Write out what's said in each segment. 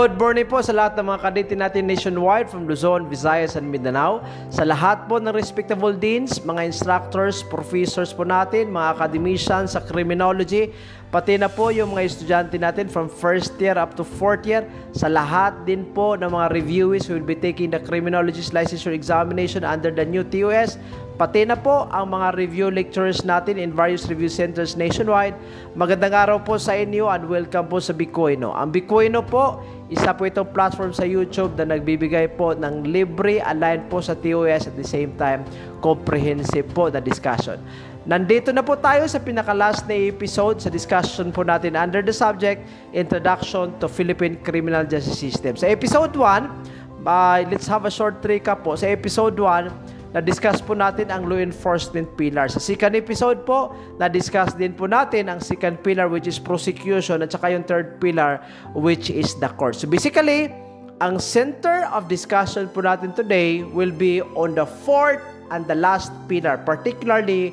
Good morning po sa lahat ng mga kadete natin nationwide from Luzon, Visayas, and Mindanao. Sa lahat po ng respectable deans, mga instructors, professors po natin, mga academicians sa criminology, pati na po yung mga estudyante natin from first year up to fourth year. Sa lahat din po ng mga reviewees who will be taking the criminologist licensure examination under the new TOS. Pati na po ang mga review lecturers natin in various review centers nationwide. Magandang araw po sa inyo and welcome po sa Bikoino. Ang Bikoino po, isa po itong platform sa YouTube na nagbibigay po ng libre align po sa TOS at the same time comprehensive po na discussion. Nandito na po tayo sa pinaka-last na episode sa discussion po natin under the subject Introduction to Philippine Criminal Justice System. Sa episode 1, let's have a short recap po. Sa episode 1, na-discuss po natin ang law enforcement pillar. Sa second episode po, na-discuss din po natin ang second pillar which is prosecution at saka yung third pillar which is the court. So basically, ang center of discussion po natin today will be on the fourth and the last pillar, particularly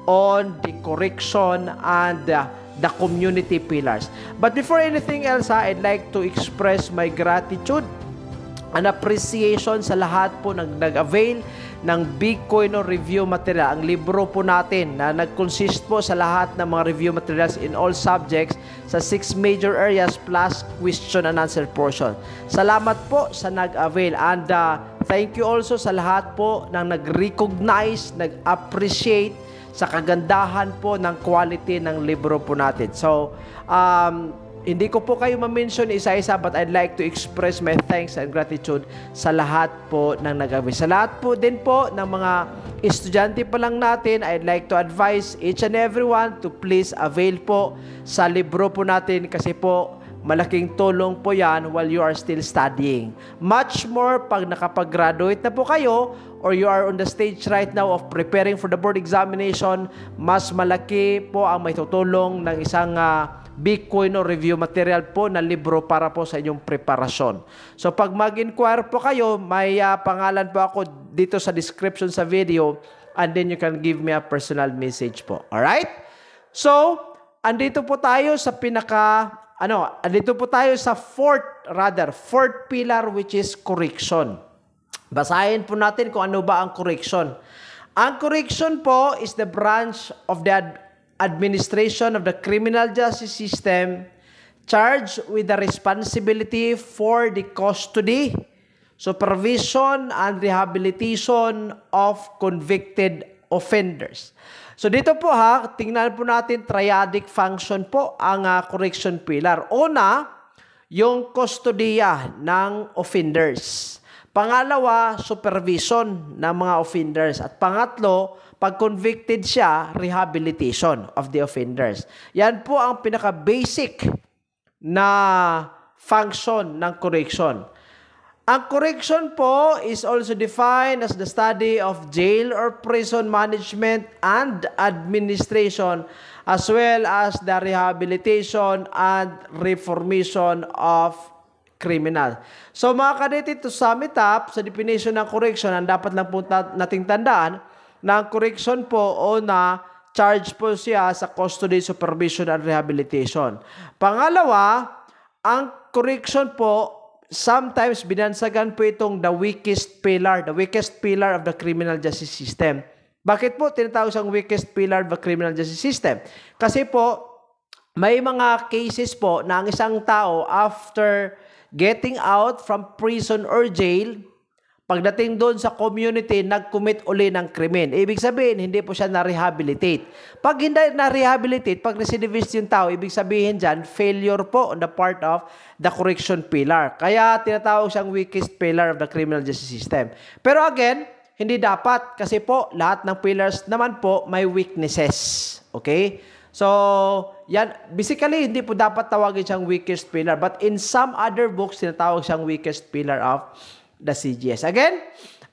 on the correction and the community pillars. But before anything else, I'd like to express my gratitude and appreciation sa lahat po nag-avail ng Bikoino review material. Ang libro po natin na nag-consist po sa lahat ng mga review materials in all subjects sa 6 major areas plus question and answer portion. Salamat po sa nag-avail and thank you also sa lahat po ng nag-recognize, nag-appreciate sa kagandahan po ng quality ng libro po natin. So, hindi ko po kayo ma-mention isa-isa but I'd like to express my thanks and gratitude sa lahat po ng nag-avail. Sa lahat po din po ng mga estudyante pa lang natin, I'd like to advise each and everyone to please avail po sa libro po natin kasi po malaking tulong po yan while you are still studying. Much more pag nakapag-graduate na po kayo or you are on the stage right now of preparing for the board examination, mas malaki po ang may tutulong ng isang Bikoino review material po na libro para po sa inyong preparasyon. So pag mag-inquire po kayo, may pangalan po ako dito sa description sa video and then you can give me a personal message po. Alright? So, andito po tayo sa andito po tayo sa fourth pillar which is correction. Basahin po natin kung ano ba ang correction. Ang correction po is the branch of the administration of the criminal justice system charged with the responsibility for the custody, supervision, and rehabilitation of convicted offenders. So dito po tingnan po natin triadic function po ang correction pillar. Una, yung kustodiya ng offenders. Pangalawa, supervision ng mga offenders. At pangatlo, pag convicted siya, rehabilitation of the offenders. Yan po ang pinaka-basic na function ng correction. Ang correction po is also defined as the study of jail or prison management and administration as well as the rehabilitation and reformation of criminal. So mga kadete, to sum it up, sa definition ng correction, ang dapat lang po nating tandaan, na ang correction po o na charge po siya sa custody, supervision, and rehabilitation. Pangalawa, ang correction po, sometimes binansagan po itong the weakest pillar of the criminal justice system. Bakit po tinatawag siyang weakest pillar of the criminal justice system? Kasi po, may mga cases po na ang isang tao after getting out from prison or jail, pagdating doon sa community, nag-commit uli ng krimen. Ibig sabihin, hindi po siya na-rehabilitate. Pag hindi na-rehabilitate, pag recidivist yung tao, ibig sabihin dyan, failure po on the part of the correction pillar. Kaya tinatawag siyang weakest pillar of the criminal justice system. Pero again, hindi dapat kasi po lahat ng pillars naman po may weaknesses. Okay? So, yan, basically, hindi po dapat tawagin siyang weakest pillar. But in some other books, tinatawag siyang weakest pillar of the CJS. Again,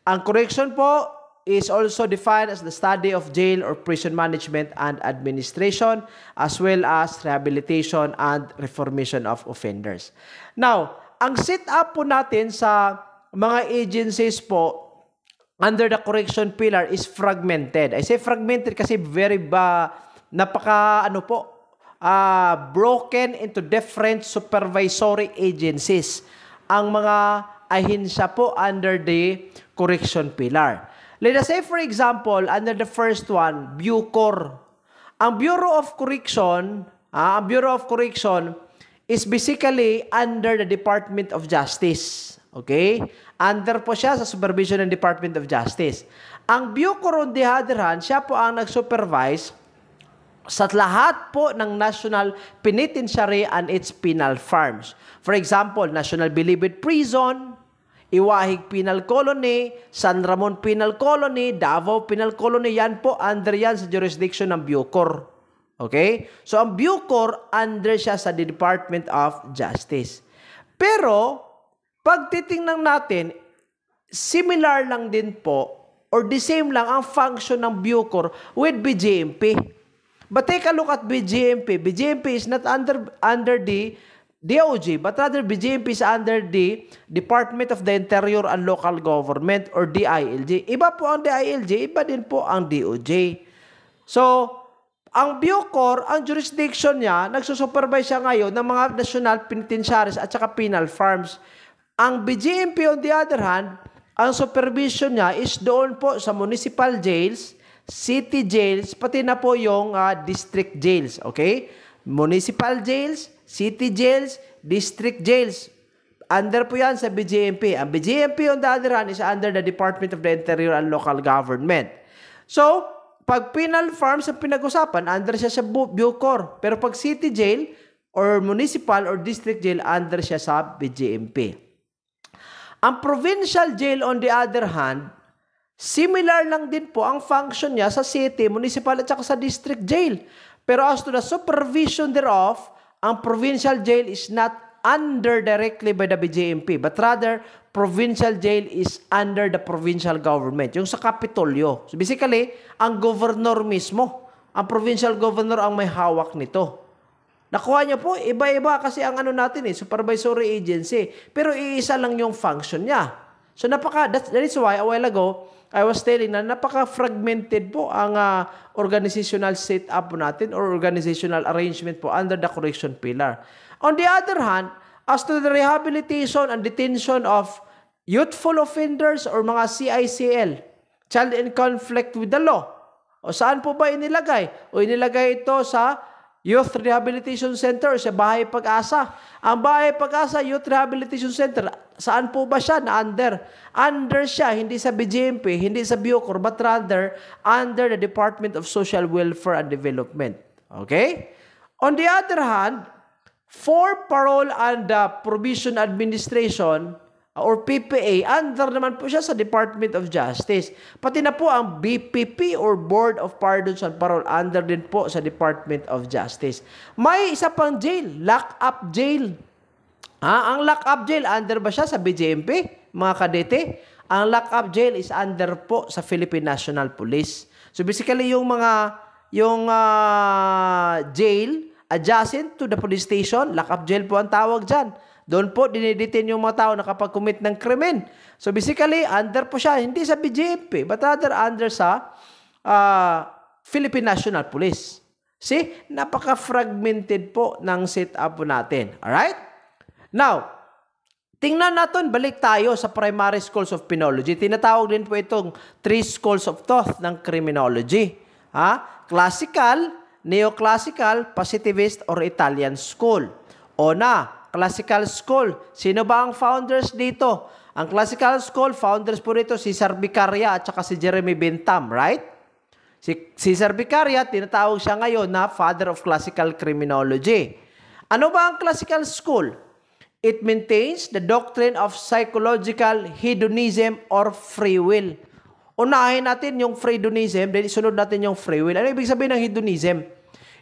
ang correction po is also defined as the study of jail or prison management and administration as well as rehabilitation and reformation of offenders. Now, ang setup po natin sa mga agencies po under the correction pillar is fragmented. I say fragmented kasi very broken into different supervisory agencies. ang mga ahensya po under the correction pillar. Let us say, for example, under the first one, Bucor. Ang Bureau of Correction, is basically under the Department of Justice. Okay? Under po siya sa supervision ng Department of Justice. Ang Bucor, on the other hand, siya po ang nag-supervise sa lahat po ng National Penitentiary and its penal farms. For example, National Bilibid Prison, Iwahig Penal Colony, San Ramon Penal Colony, Davao Penal Colony, yan po, under yan sa jurisdiction ng Bucor. Okay? So, ang Bucor, under siya sa Department of Justice. Pero, pag titingnan natin, similar lang din po, or the same lang ang function ng Bucor with BJMP. But take a look at BJMP. BJMP is not under the DOJ, but rather BJMP is under the Department of the Interior and Local Government or DILG. Iba po ang DILG, iba din po ang DOJ. So, ang Bucor, ang jurisdiction niya, nagsusupervise siya ngayon ng mga national penitentiaries at saka penal farms. Ang BJMP, on the other hand, ang supervision niya is doon po sa municipal jails, city jails, pati na po yung district jails. Okay? Municipal jails, city jails, district jails. Under po yan sa BJMP. Ang BJMP, on the other hand, is under the Department of the Interior and Local Government. So, pag penal farms ang pinag-usapan, under siya sa Bucor. Pero pag city jail, or municipal or district jail, under siya sa BJMP. Ang provincial jail, on the other hand, similar lang din po ang function niya sa city, municipal at saka sa district jail. Pero as to the supervision thereof, ang provincial jail is not under directly by the BJMP, but rather, provincial jail is under the provincial government, yung sa Kapitolyo. So basically, ang governor mismo, ang provincial governor ang may hawak nito. Nakuha niyo po, iba-iba kasi ang ano natin supervisory agency, pero iisa lang yung function niya. So that is why a while ago, I was telling na napaka-fragmented po ang organizational setup po natin or organizational arrangement po under the correction pillar. On the other hand, as to the rehabilitation and detention of youthful offenders or mga CICL, child in conflict with the law, o saan po ba inilagay? O inilagay ito sa Youth Rehabilitation Center sa Bahay Pag-asa. Ang Bahay Pag-asa Youth Rehabilitation Center, saan po ba siya na under? Under siya, hindi sa BJMP, hindi sa Bucor, but rather under the Department of Social Welfare and Development. Okay? On the other hand, for Parole and Probation Administration, or PPA, under naman po siya sa Department of Justice. Pati na po ang BPP or Board of Pardons and Parole, under din po sa Department of Justice. May isa pang jail, lock-up jail. Ang lock-up jail, under ba siya sa BJMP, mga kadete? Ang lock-up jail is under po sa Philippine National Police. So basically, yung jail adjacent to the police station, lock-up jail po ang tawag dyan. Doon po, dinidetain yung mga tao na kapag commit ng krimen. So basically, under po siya, hindi sa BJP, but rather under sa Philippine National Police. See? Napaka-fragmented po ng setup po natin. Alright? Now, tingnan natin, balik tayo sa primary schools of penology. Tinatawag din po itong 3 schools of thought ng criminology. Classical, neoclassical, positivist, or Italian school. O na, classical school. Sino ba ang founders dito? Ang classical school, founders po dito, si Cesar Beccaria at saka si Jeremy Bentham, right? Si Cesar Beccaria, tinatawag siya ngayon na father of classical criminology. Ano ba ang classical school? It maintains the doctrine of psychological hedonism or free will. Unahin natin yung hedonism, then isunod natin yung free will. Ano ibig sabihin ng hedonism?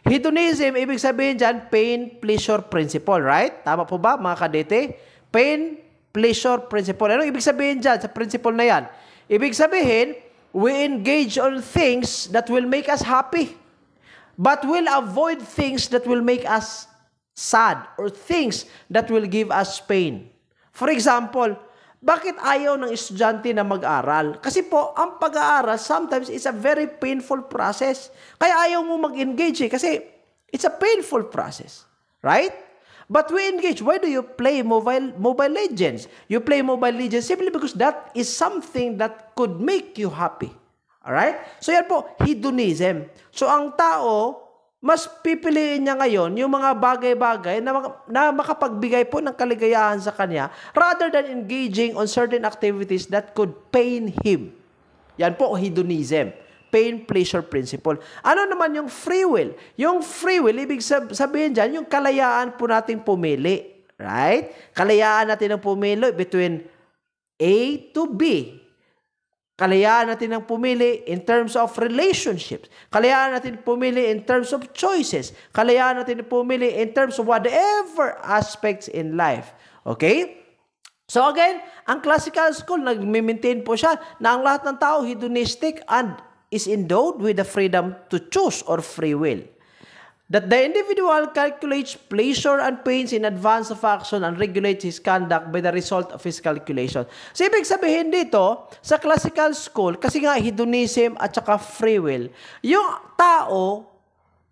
Hedonism, ibig sabihin dyan, pain, pleasure, principle, right? Tama po ba, mga kadete? Pain, pleasure, principle. Ano ibig sabihin dyan sa principle na yan? Ibig sabihin, we engage on things that will make us happy, but will avoid things that will make us sad or things that will give us pain. For example, bakit ayaw ng estudyante na mag-aral? Kasi po, ang pag-aaral sometimes is a very painful process. Kaya ayaw mo mag-engage kasi it's a painful process. Right? But we engage. Why do you play Mobile Legends? You play Mobile Legends simply because that is something that could make you happy. Alright? So yan po, hedonism. So ang tao, mas pipiliin niya ngayon yung mga bagay-bagay na makapagbigay po ng kaligayahan sa kanya rather than engaging on certain activities that could pain him. Yan po, hedonism. Pain-pleasure principle. Ano naman yung free will? Yung free will, ibig sabihin dyan, yung kalayaan po nating pumili. Right? Kalayaan natin ng pumili between A to B. Kalayaan natin ng pumili in terms of relationships. Kalayaan natin pumili in terms of choices. Kalayaan natin pumili in terms of whatever aspects in life. Okay? So again, ang classical school, nag-maintain po siya na ang lahat ng tao hedonistic and is endowed with the freedom to choose or free will. That the individual calculates pleasure and pains in advance of action and regulates his conduct by the result of his calculation. So, ibig sabihin dito, sa classical school, kasi nga hedonism at saka free will, yung tao,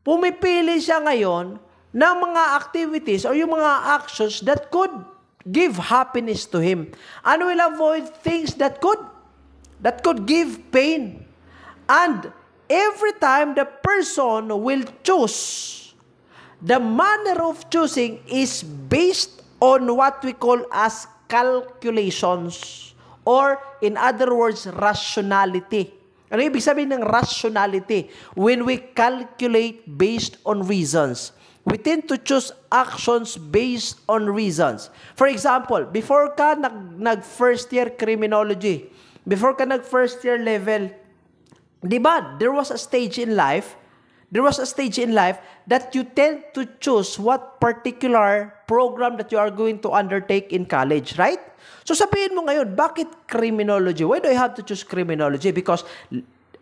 pumipili siya ngayon ng mga activities or yung mga actions that could give happiness to him. And will avoid things that could give pain. And every time the person will choose, the manner of choosing is based on what we call as calculations or in other words, rationality. Ano ibig sabihin ng rationality? When we calculate based on reasons, we tend to choose actions based on reasons. For example, before ka nag-first year criminology, before ka nag-first year level, di ba, there was a stage in life that you tend to choose what particular program that you are going to undertake in college, right? So sabihin mo ngayon, bakit criminology? Why do I have to choose criminology? Because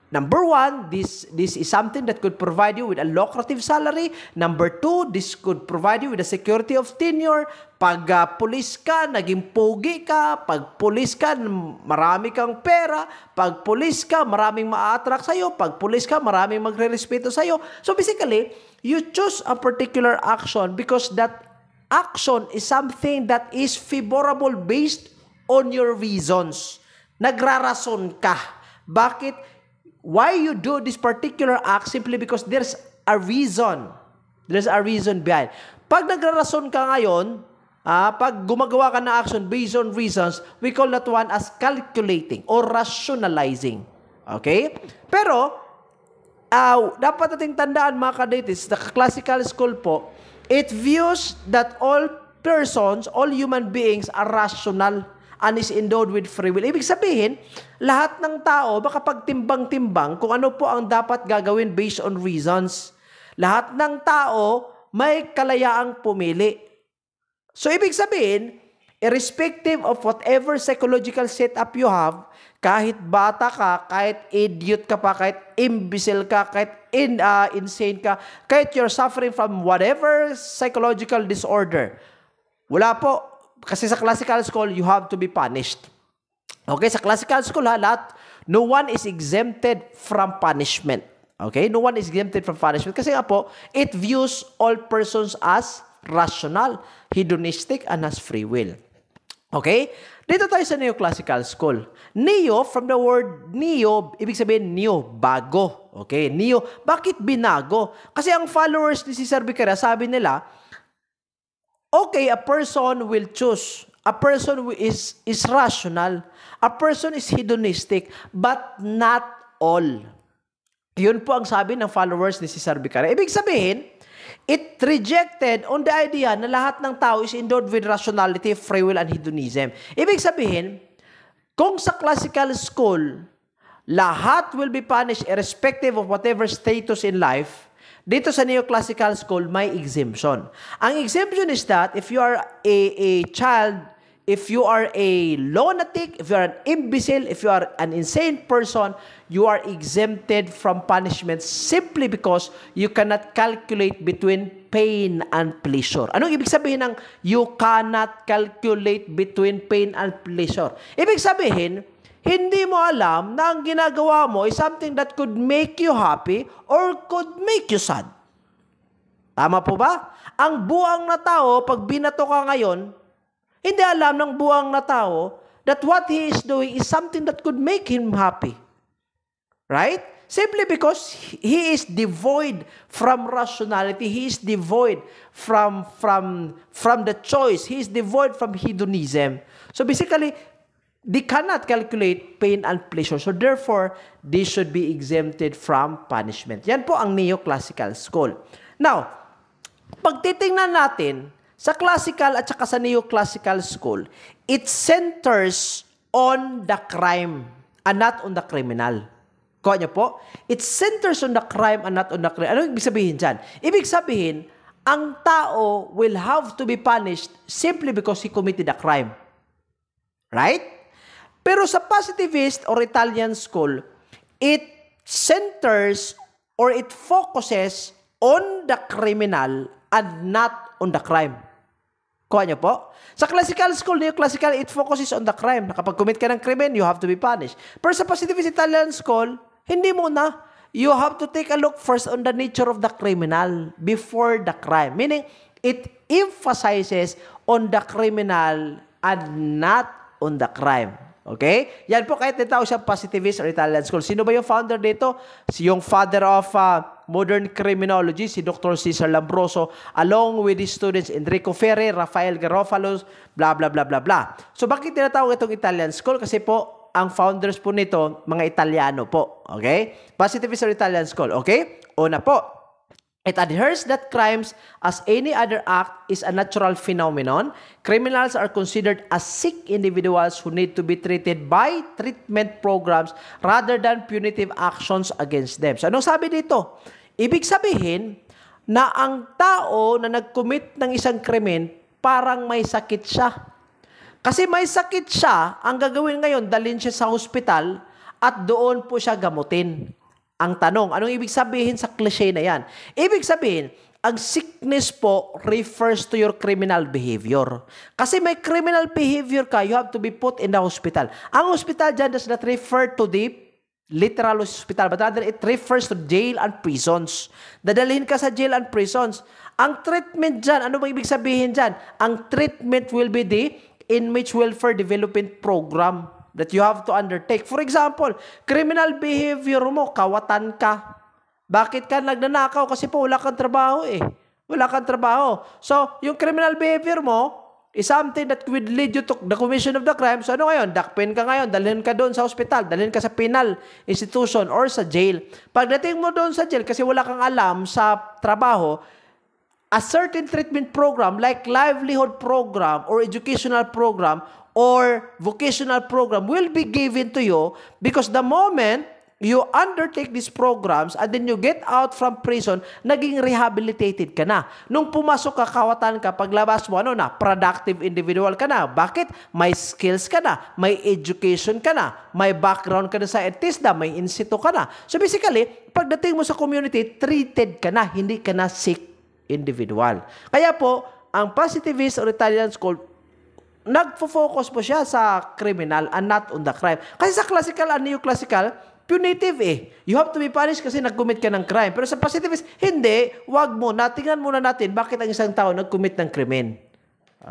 number one, this is something that could provide you with a lucrative salary. Number two, this could provide you with a security of tenure. Pag pulis ka, naging pogi ka. Pag pulis ka, marami kang pera. Pag pulis ka, maraming ma-attract sa'yo. Pag pulis ka, maraming magre-respeto sa'yo. So basically, you choose a particular action because that action is something that is favorable based on your reasons. Nagrarason ka. Bakit? Why you do this particular act simply because there's a reason. There's a reason behind. Pag nagrarason ka ngayon, pag gumagawa ka ng action based on reasons, we call that one as calculating or rationalizing. Okay? Pero, dapat nating tandaan mga kaditis, the classical school po, it views that all persons, all human beings are rational and is endowed with free will. Ibig sabihin, lahat ng tao makapagtimbang-timbang kung ano po ang dapat gagawin based on reasons. Lahat ng tao may kalayaang pumili. So, ibig sabihin, irrespective of whatever psychological setup you have, kahit bata ka, kahit idiot ka pa, kahit imbecile ka, kahit insane ka, kahit you're suffering from whatever psychological disorder, wala po. Kasi sa classical school, you have to be punished. Okay, sa classical school, no one is exempted from punishment. Okay, no one is exempted from punishment. Kasi nga po, it views all persons as rational, hedonistic, and as free will. Okay, dito tayo sa neoclassical school. Neo, from the word neo, ibig sabihin neo, bago. Okay, neo. Bakit binago? Kasi ang followers ni Cesar Beccaria, sabi nila, okay, a person will choose. A person is rational. A person is hedonistic, but not all. Yun po ang sabi ng followers ni Cesar Beccaria. Ibig sabihin, it rejected on the idea na lahat ng tao is endowed with rationality, free will, and hedonism. Ibig sabihin, kung sa classical school, lahat will be punished irrespective of whatever status in life, dito sa neoclassical school, may exemption. Ang exemption is that if you are a child, if you are a lunatic, if you are an imbecile, if you are an insane person, you are exempted from punishment simply because you cannot calculate between pain and pleasure. Anong ibig sabihin ng you cannot calculate between pain and pleasure? Ibig sabihin, hindi mo alam na ang ginagawa mo is something that could make you happy or could make you sad. Tama po ba? Ang buang na tao, pag binato ka ngayon, hindi alam ng buang na tao that what he is doing is something that could make him happy. Right? Simply because he is devoid from rationality. He is devoid from the choice. He is devoid from hedonism. So basically, they cannot calculate pain and pleasure. So therefore, they should be exempted from punishment. Yan po ang neoclassical school. Now, pag titingnan natin sa classical at saka sa neoclassical school, it centers on the crime and not on the criminal. Kuha niyo po? It centers on the crime and not on the criminal. Ano ibig sabihin dyan? Ibig sabihin, ang tao will have to be punished simply because he committed a crime. Right? Pero sa positivist or Italian school, it centers or it focuses on the criminal and not on the crime. Kuha niyo po? Sa classical school, neoclassical, it focuses on the crime. Kapag commit ka ng krimen, you have to be punished. Pero sa positivist Italian school, hindi muna. You have to take a look first on the nature of the criminal before the crime. Meaning, it emphasizes on the criminal and not on the crime. Okay? Yan po kahit tinatawag siya positivist or Italian school. Sino ba yung founder dito? Yung father of modern criminology, si Dr. Cesar Lombroso, along with his students Enrico Ferri, Rafael Garofalo, blah, blah, blah, blah, blah. So bakit tinatawag itong Italian school? Kasi po, ang founders po nito, mga Italiano po. Okay? Positivist or Italian school. Okay? Una po, it adheres that crimes, as any other act, is a natural phenomenon. Criminals are considered as sick individuals who need to be treated by treatment programs rather than punitive actions against them. So, anong sabi dito? Ibig sabihin na ang tao na nag-commit ng isang krimen, parang may sakit siya. Kasi may sakit siya, ang gagawin ngayon, dalhin siya sa hospital at doon po siya gamutin. Ang tanong, anong ibig sabihin sa cliche na yan? Ibig sabihin, ang sickness po refers to your criminal behavior. Kasi may criminal behavior ka, you have to be put in the hospital. Ang hospital dyan does not refer to the literal hospital, but rather it refers to jail and prisons. Dadalhin ka sa jail and prisons. Ang treatment dyan, ano bang ibig sabihin dyan? Ang treatment will be the Inmate Welfare Development Program that you have to undertake. For example, criminal behavior mo, kawatan ka. Bakit ka nagnanakaw? Kasi po wala kang trabaho eh. Wala kang trabaho. So, yung criminal behavior mo is something that would lead you to the commission of the crime. So, ano ngayon? Dakpin ka ngayon. Dalhin ka doon sa hospital. Dalhin ka sa penal institution or sa jail. Pagdating mo doon sa jail, kasi wala kang alam sa trabaho, a certain treatment program like livelihood program or educational program or vocational program will be given to you because the moment you undertake these programs and then you get out from prison, naging rehabilitated ka na. Nung pumasok ka, kawatan ka, paglabas mo, ano na, productive individual ka na. Bakit? May skills ka na, may education ka na, may background ka na sa ETSDA, may in situ ka na. So basically, pagdating mo sa community, treated ka na, hindi ka na sick individual. Kaya po, ang positivist or Italian school, nagfo-focus po siya sa criminal and not on the crime. Kasi sa classical and neoclassical, punitive eh. You have to be punished kasi nag-commit ka ng crime. Pero sa positivist, hindi. Wag mo. Tingnan muna natin bakit ang isang tao nag-commit ng krimen.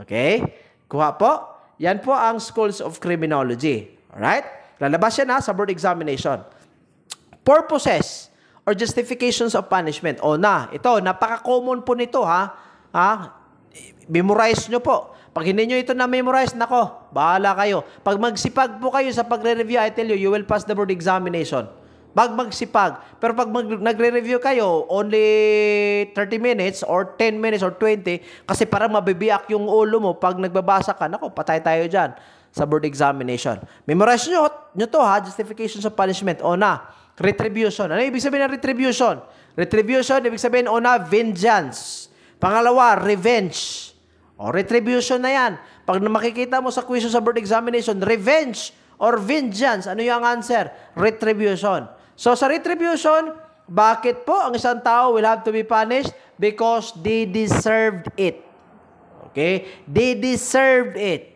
Okay? Kuha po. Yan po ang schools of criminology. Alright? Lalabas yan sa board examination. Purposes or justifications of punishment. O na, ito, napaka-common po nito memorize nyo po. Pag hindi nyo ito na-memorize, nako, bahala kayo. Pag magsipag po kayo sa pagre-review, I tell you, you will pass the board examination. Pag magsipag. Pero pag nagre-review kayo, only 30 minutes or 10 minutes or 20, kasi parang mabibiyak yung ulo mo pag nagbabasa ka, nako, patay tayo dyan sa board examination. Memorize nyo to justifications of punishment. O na, retribution. Ano ibig sabihin ng retribution? Retribution, ibig sabihin, una, vengeance. Pangalawa, revenge. O, retribution na yan. Pag makikita mo sa question sa board examination, revenge or vengeance, ano yung answer? Retribution. So, sa retribution, bakit po ang isang tao will have to be punished? Because they deserved it. Okay? They deserved it.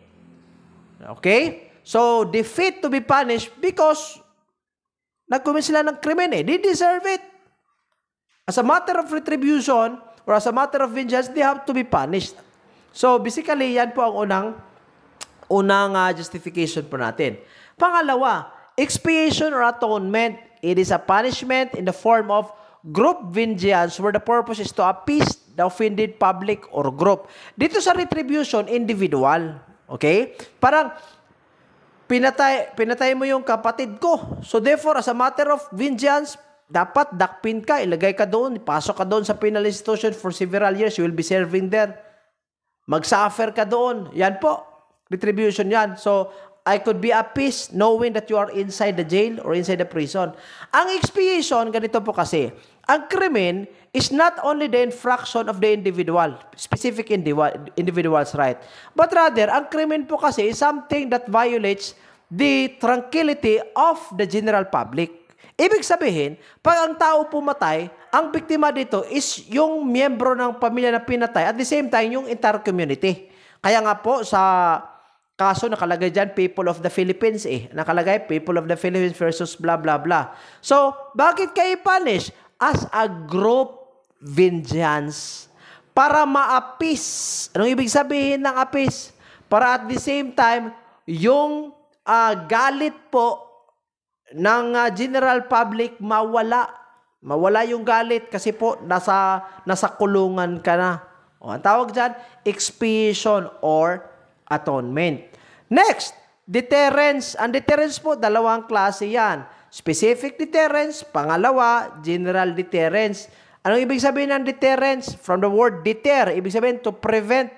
Okay? So, they fit to be punished because nag-commit sila ng krimen eh. They deserve it. As a matter of retribution, or as a matter of vengeance, they have to be punished. So, basically, yan po ang unang justification po natin. Pangalawa, expiation or atonement. It is a punishment in the form of group vengeance where the purpose is to appease the offended public or group. Dito sa retribution, individual. Okay? Parang, pinatay mo yung kapatid ko. So therefore, as a matter of vengeance, dapat dakpin ka, ilagay ka doon, pasok ka doon sa penal institution for several years, you will be serving there. Mag-suffer ka doon. Yan po. Retribution yan. So, I could be appeased knowing that you are inside the jail or inside the prison. Ang expiation, ganito po kasi, ang krimen is not only the infraction of the individual, specific individual's right, but rather, ang krimen po kasi is something that violates the tranquility of the general public. Ibig sabihin, pag ang tao pumatay, ang biktima dito is yung miyembro ng pamilya na pinatay at the same time, yung entire community. Kaya nga po, sa kaso nakalagay dyan, people of the Philippines Nakalagay, people of the Philippines versus blah, blah, blah. So, bakit kayo punish? As a group vengeance. Para ma-appease. Anong ibig sabihin ng appease? Para at the same time, yung galit po ng general public mawala. Mawala yung galit kasi po nasa kulungan ka na. O, ang tawag dyan, expiation or atonement. Next, deterrence. Ang deterrence po, dalawang klase yan. Specific deterrence, pangalawa, general deterrence. Anong ibig sabihin ng deterrence? From the word deter, ibig sabihin to prevent.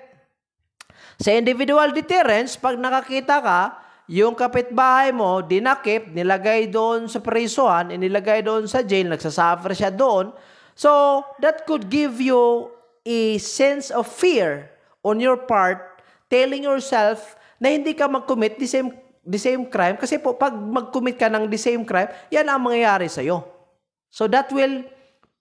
Sa individual deterrence, pag nakakita ka, yung kapitbahay mo, dinakip, nilagay doon sa prisuhan, inilagay doon sa jail, nagsasuffer siya doon. So, that could give you a sense of fear on your part, telling yourself na hindi ka mag-commit the same crime. Kasi po, pag mag-commit ka ng the same crime, yan ang mangyayari sa'yo. So, that will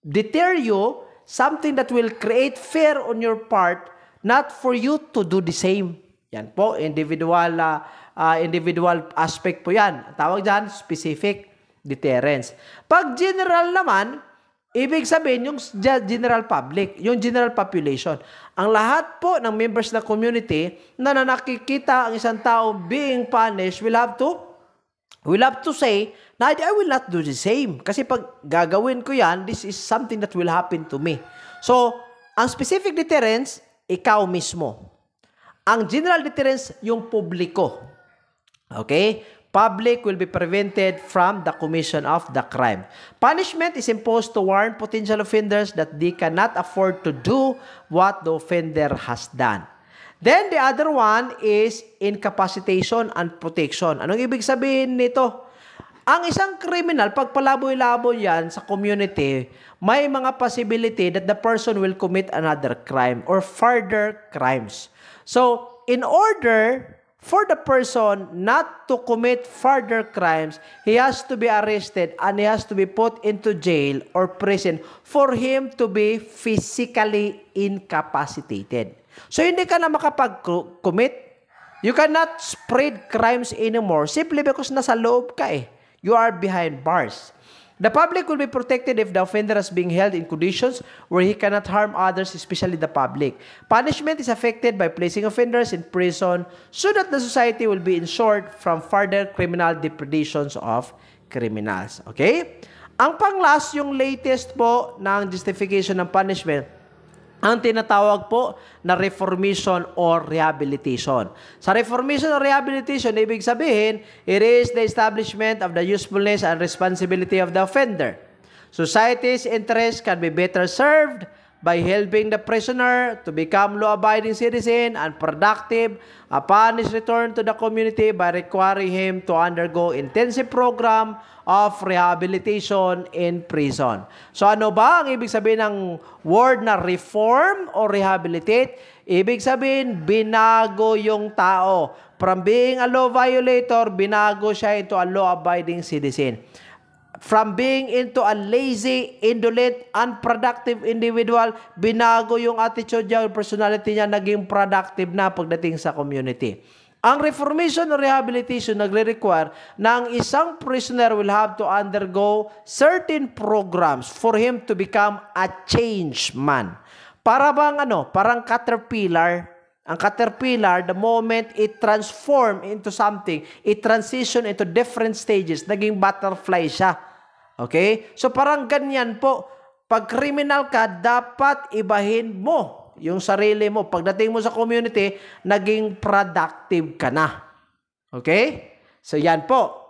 deter you, something that will create fear on your part, not for you to do the same. Yan po, individual aspect po yan. Tawag dyan, specific deterrence. Pag general naman, ibig sabihin yung general public, yung general population. Ang lahat po ng members ng community na nakikita ang isang tao being punished will have to say na I will not do the same. Kasi pag gagawin ko yan, this is something that will happen to me. So, ang specific deterrence, ikaw mismo. Ang general deterrence, yung publiko. Okay? Public will be prevented from the commission of the crime. Punishment is imposed to warn potential offenders that they cannot afford to do what the offender has done. Then the other one is incapacitation and protection. Anong ibig sabihin nito? Ang isang criminal, pag palaboy-laboy yan sa community, may mga possibility that the person will commit another crime or further crimes. So, in order for the person not to commit further crimes, he has to be arrested and he has to be put into jail or prison for him to be physically incapacitated. So, hindi ka na makapag-commit. You cannot spread crimes anymore simply because nasa loob ka You are behind bars. The public will be protected if the offender is being held in conditions where he cannot harm others, especially the public. Punishment is affected by placing offenders in prison so that the society will be insured from further criminal depredations of criminals. Okay? Ang pang-last, yung latest po ng justification ng punishment, ang tinatawag po na reformation or rehabilitation. Sa reformation or rehabilitation, ibig sabihin, it is the establishment of the usefulness and responsibility of the offender. Society's interests can be better served by helping the prisoner to become law-abiding citizen and productive upon his return to the community by requiring him to undergo intensive program of rehabilitation in prison. So ano ba ang ibig sabihin ng word na reform or rehabilitate? Ibig sabihin, binago yung tao. From being a law violator, binago siya into a law-abiding citizen. From being into a lazy, indolent, unproductive individual, binago yung attitude niya, yung personality niya, naging productive na pagdating sa community. Ang reformation or rehabilitation nagre-require na ang isang prisoner will have to undergo certain programs for him to become a changed man. Para bang parang caterpillar. Ang caterpillar, the moment it transform into something, it transition into different stages, naging butterfly siya. Okay? So parang ganyan po. Pag criminal ka, dapat ibahin mo yung sarili mo. Pagdating mo sa community, naging productive ka na. Okay? So yan po.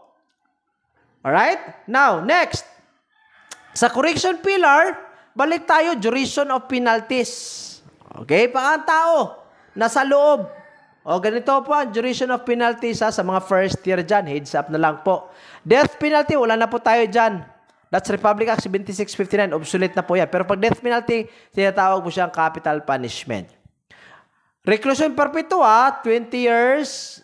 Alright? Now, next. Sa correction pillar, balik tayo, duration of penalties. Okay? Pang tao, nasa loob. O, ganito po ang duration of penalties sa mga first year dyan. Heads up na lang po. Death penalty, wala na po tayo dyan. That's Republic Act 7659. Obsolete na po yan. Pero pag death penalty, tinatawag po siyang capital punishment. Reclusion perpetua, 20 years.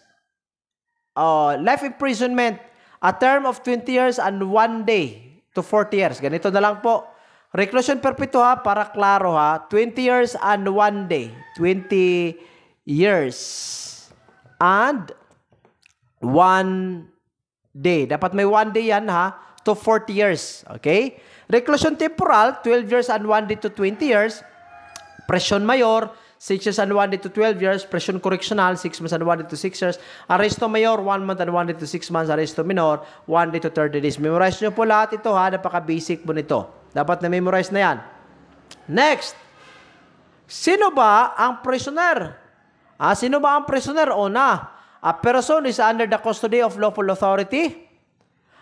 Life imprisonment, a term of 20 years and 1 day to 40 years. Ganito na lang po. Reclusion perpetua, para klaro 20 years and 1 day. 20 years and 1 day. Dapat may 1 day yan to 40 years. Okay? Reclusion temporal, 12 years and 1 day to 20 years. Presyon mayor, 6 years and 1 day to 12 years. Presyon correctional, 6 months and 1 day to 6 years. Arresto mayor, 1 month and 1 day to 6 months. Arresto minor, 1 day to 30 days. Memorize nyo po lahat ito napaka-basic po nito. Dapat na-memorize na yan. Next. Sino ba ang prisoner? Sino ba ang prisoner? A person is under the custody of lawful authority.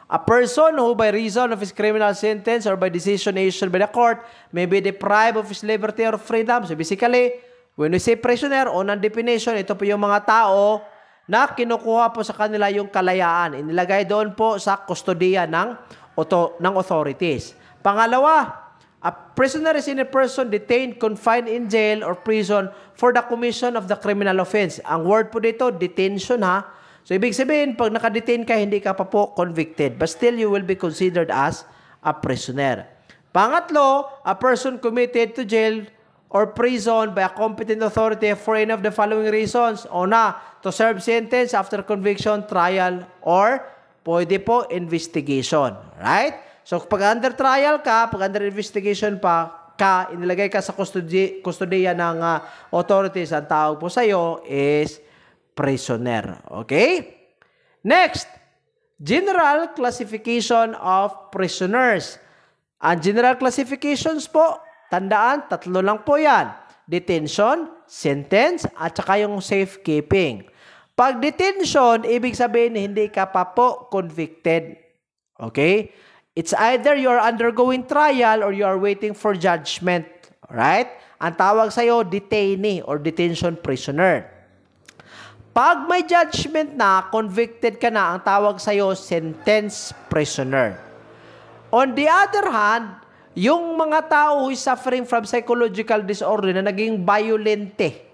A person who by reason of his criminal sentence or by decision issued by the court may be deprived of his liberty or freedom. So basically, when we say prisoner, unang definition, ito po yung mga tao na kinukuha po sa kanila yung kalayaan. Inilagay doon po sa kustodiya ng authorities. Pangalawa, a prisoner is any person detained, confined in jail or prison for the commission of the criminal offense. Ang word po dito, detention So, ibig sabihin, pag nakadetain ka, hindi ka pa po convicted. But still, you will be considered as a prisoner. Pangatlo, a person committed to jail or prison by a competent authority for any of the following reasons. To serve sentence after conviction, trial, or pwede po investigation. Right? So, pag under trial ka, pag under investigation inilagay ka sa kustodiya ng authorities, ang tawag po sa'yo is prisoner. Okay? Next, general classification of prisoners. Ang general classifications po, tandaan, 3 lang po yan. Detention, sentence, at saka yung safekeeping. Pag detention, ibig sabihin, hindi ka pa po convicted. Okay? It's either you're undergoing trial or you are waiting for judgment. Alright? Ang tawag sa'yo, detainee or detention prisoner. Pag may judgment na, convicted ka na, ang tawag sa'yo, sentence prisoner. On the other hand, yung mga tao who is suffering from psychological disorder na naging violente,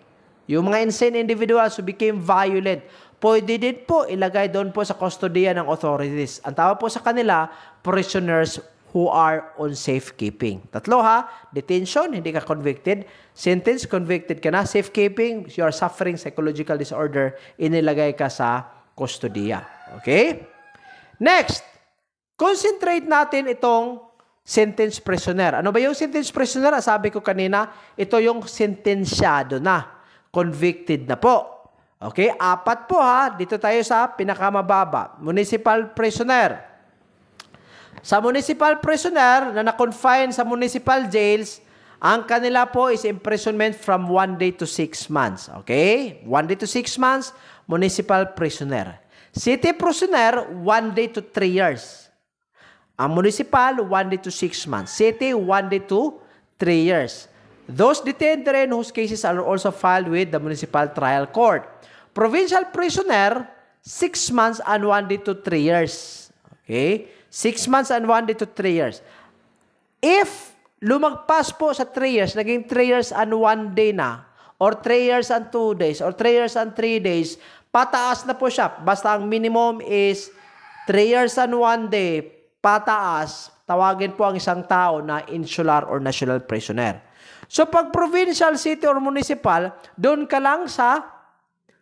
yung mga insane individuals who became violent, pwede din po ilagay doon po sa kustodiya ng authorities. Ang tawag po sa kanila, prisoners who are on safekeeping. 3 detention, hindi ka convicted. Sentence, convicted ka na. Safekeeping, you are suffering psychological disorder, inilagay ka sa kustodiya. Okay? Next, concentrate natin itong sentence prisoner. Ano ba yung sentence prisoner? Sabi ko kanina, ito yung sentensyado na. Convicted na po. Okay, 4 po dito tayo sa pinakamababa. Municipal prisoner. Sa municipal prisoner na na-confine sa municipal jails, ang kanila po is imprisonment from 1 day to 6 months. Okay? 1 day to 6 months, municipal prisoner. City prisoner, 1 day to 3 years. Ang municipal, 1 day to 6 months. City, 1 day to 3 years. Those detained therein whose cases are also filed with the municipal trial court. Provincial prisoner, 6 months and 1 day to 3 years. Okay? 6 months and 1 day to 3 years. If lumagpas po sa 3 years, naging 3 years and 1 day na, or 3 years and 2 days, or 3 years and 3 days, pataas na po siya. Basta ang minimum is 3 years and 1 day, pataas, tawagin po ang isang tao na insular or national prisoner. So, pag provincial, city, or municipal, doon ka lang sa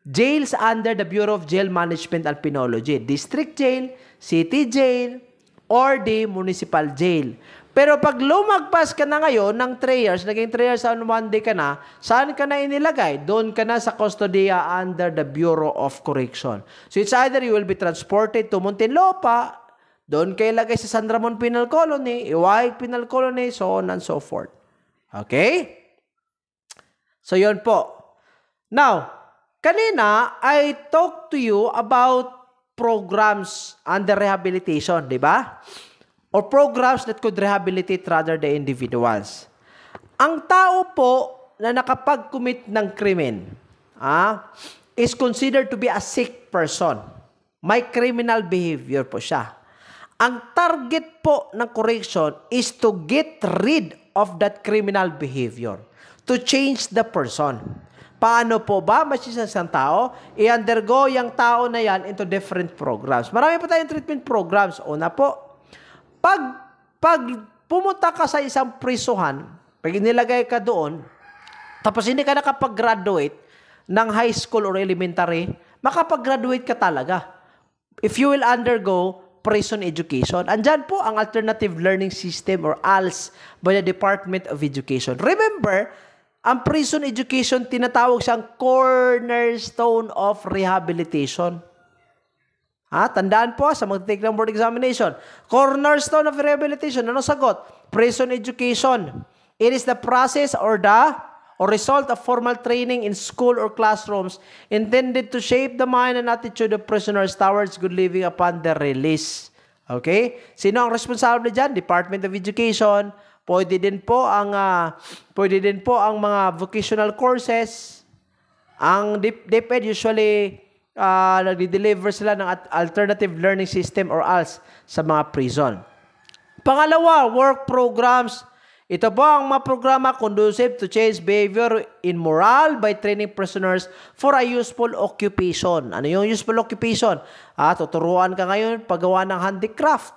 jails under the Bureau of Jail Management and Penology. District Jail, City Jail, or the municipal jail. Pero pag lumagpas ka na ngayon ng 3 years, naging 3 years on 1 day ka na, saan ka na inilagay? Doon ka na sa custodia under the Bureau of Correction. So it's either you will be transported to Muntinlupa, doon ka ilagay sa San Ramon Penal Colony, Iway Penal Colony, so on and so forth. Okay? So yun po. Now, kanina, I talked to you about programs under rehabilitation, di ba? Or programs that could rehabilitate rather the individuals. Ang tao po na nakapag-commit ng krimen is considered to be a sick person. May criminal behavior po siya. Ang target po ng correction is to get rid of that criminal behavior, to change the person. Paano po ba masisang isang tao? I-undergo yung tao na yan into different programs. Marami po tayong treatment programs. Una po, pag pumunta ka sa isang prisuhan, pag inilagay ka doon, tapos hindi ka nakapag-graduate ng high school or elementary, makapag-graduate ka talaga. If you will undergo prison education. Andyan po ang Alternative Learning System or ALS by the Department of Education. Remember, ang prison education, tinatawag siyang cornerstone of rehabilitation. Tandaan po sa mag-take ng board examination. Cornerstone of rehabilitation. Ano sagot? Prison education. It is the process or result of formal training in school or classrooms intended to shape the mind and attitude of prisoners towards good living upon their release. Okay? Sino ang responsable dyan? Department of Education. Pwede din po ang mga vocational courses. Ang DepEd usually nagdi-deliver sila ng Alternative Learning System or ALS sa mga prison. Pangalawa, work programs. Ito po ang mga programa conducive to change behavior in moral by training prisoners for a useful occupation. Ano yung useful occupation? Tuturuan ka ngayon paggawa ng handicraft,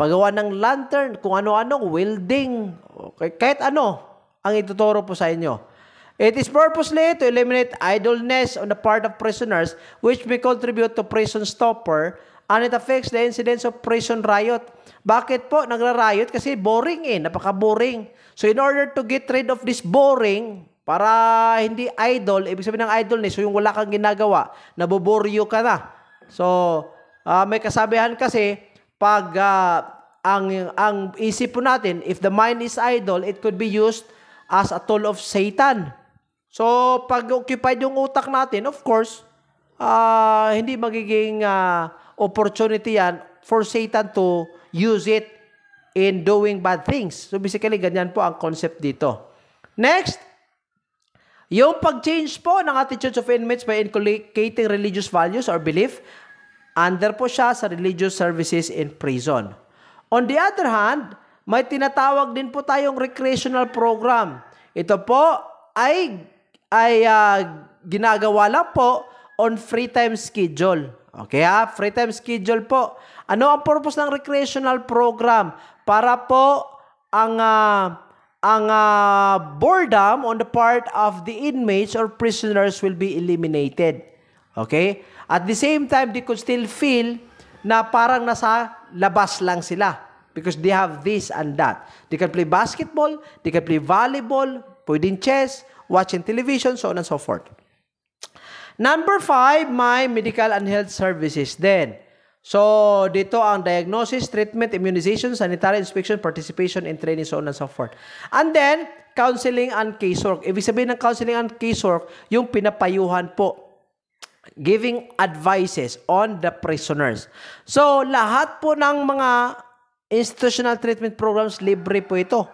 paggawa ng lantern, kung ano-ano, welding, okay, kahit ano ang ituturo po sa inyo. It is purposely to eliminate idleness on the part of prisoners which may contribute to prison stopper, and it affects the incidence of prison riot. Bakit po nagra-riot? Kasi boring napaka-boring. So in order to get rid of this boring, para hindi idle, ibig sabihin ng idleness, so yung wala kang ginagawa, naboboryo ka na. So may kasabihan kasi, pag ang isip po natin, if the mind is idle, it could be used as a tool of Satan. So, pag occupied yung utak natin, of course, hindi magiging opportunity yan for Satan to use it in doing bad things. So, basically, ganyan po ang concept dito. Next, yung pag-change po ng attitudes of inmates by inculcating religious values or belief, under po siya sa religious services in prison. On the other hand, may tinatawag din po tayong recreational program. Ito po ay ginagawa lang po on free time schedule. Okay free time schedule po. Ano ang purpose ng recreational program? Para po ang boredom on the part of the inmates or prisoners will be eliminated. Okay? At the same time, they could still feel na parang nasa labas lang sila because they have this and that. They can play basketball, they can play volleyball, pwedeng chess, watching television, so on and so forth. Number 5, may medical and health services din. So, dito ang diagnosis, treatment, immunization, sanitary inspection, participation in training, so on and so forth. And then, counseling and casework. Ibig sabihin ng counseling and casework, yung pinapayuhan po. Giving advices on the prisoners. So, lahat po ng mga institutional treatment programs, libre po ito.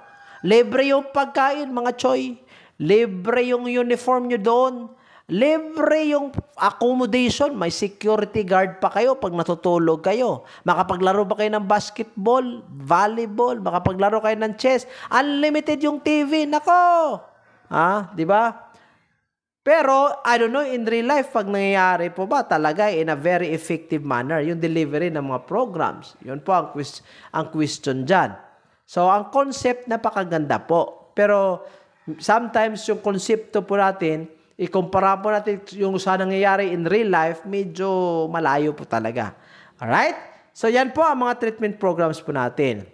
Libre yung pagkain, mga choy. Libre yung uniform nyo doon. Libre yung accommodation. May security guard pa kayo pag natutulog kayo. Makapaglaro ba kayo ng basketball, volleyball, makapaglaro kayo ng chess. Unlimited yung TV. Nako! Di ba? Pero, I don't know, in real life, pag nangyayari po ba, talaga in a very effective manner, yung delivery ng mga programs. Yun po ang question dyan. So, ang concept, napakaganda po. Pero, sometimes yung konsepto po natin, ikumpara po natin yung sa nangyayari in real life, medyo malayo po talaga. Alright? So, yan po ang mga treatment programs po natin.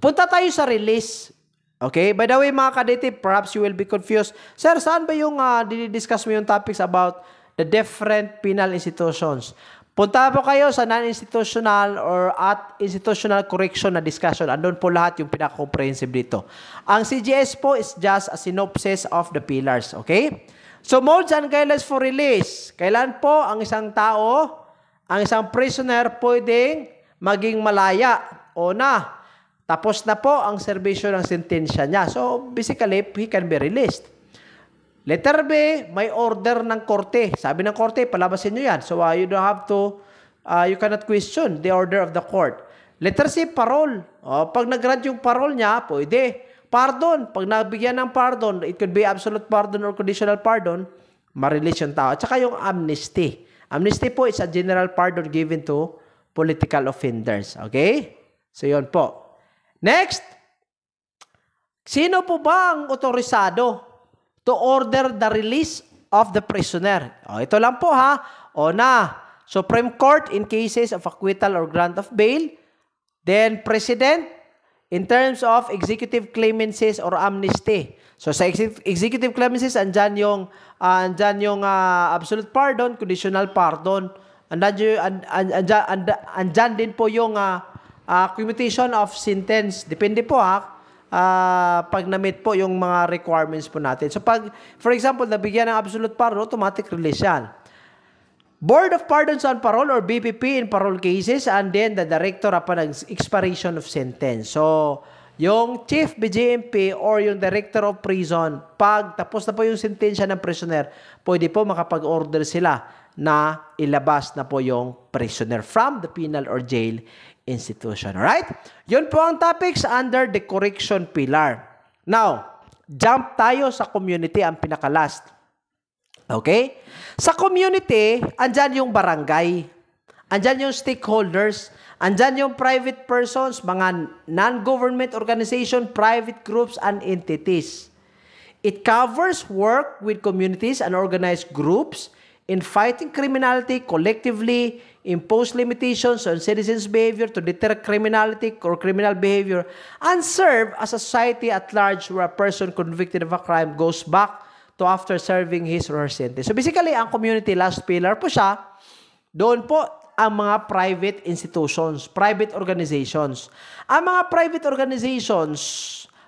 Punta tayo sa release. Okay? By the way, mga kadete, perhaps you will be confused. Sir, saan ba yung dinidiscuss mo yung topics about the different penal institutions? Punta po kayo sa non-institutional or at institutional correction na discussion. Andun po lahat yung pinaka-comprehensive dito. Ang CGS po is just a synopsis of the pillars. Okay? So, modes and guidelines for release. Kailan po ang isang tao, ang isang prisoner pwedeng maging malaya o na? Tapos na po ang serbisyo ng sentensya niya. So, basically, he can be released. Letter B, may order ng korte. Sabi ng korte, palabasin nyo yan. So, you don't have to, you cannot question the order of the court. Letter C, parole. Pag nag-grant yung parole niya, pwede. Pardon. Pag nabigyan ng pardon, it could be absolute pardon or conditional pardon, ma-release yung tao. At saka yung amnesty. Amnesty po is a general pardon given to political offenders. Okay? So, yun po. Next, sino po ba ang otorisado to order the release of the prisoner? Ito lang po ha. Supreme Court in cases of acquittal or grant of bail. Then, President in terms of executive clemencies or amnesty. So, sa executive clemencies, andyan yung absolute pardon, conditional pardon. Andyan din po yung commutation of sentence. Depende po pag na-meet po yung mga requirements po natin. So, pag, for example, nabigyan ng absolute pardon, automatic release yan. Board of Pardons on Parole or BPP in parole cases, and then the director upon expiration of sentence. So, yung chief BJMP or yung director of prison, pag tapos na po yung sentensya ng prisoner, pwede po makapag-order sila na ilabas na po yung prisoner from the penal or jail institution. Alright? Yun po ang topics under the correction pillar. Now, jump tayo sa community, ang pinaka-last. Okay? Sa community, andyan yung barangay. Andyan yung stakeholders. Andyan yung private persons, mga non-government organization, private groups, and entities. It covers work with communities and organized groups in fighting criminality, collectively impose limitations on citizens' behavior to deter criminality or criminal behavior, and serve as a society at large where a person convicted of a crime goes back to after serving his or her sentence. So basically, ang community last pillar po siya, doon po ang mga private institutions, private organizations. Ang mga private organizations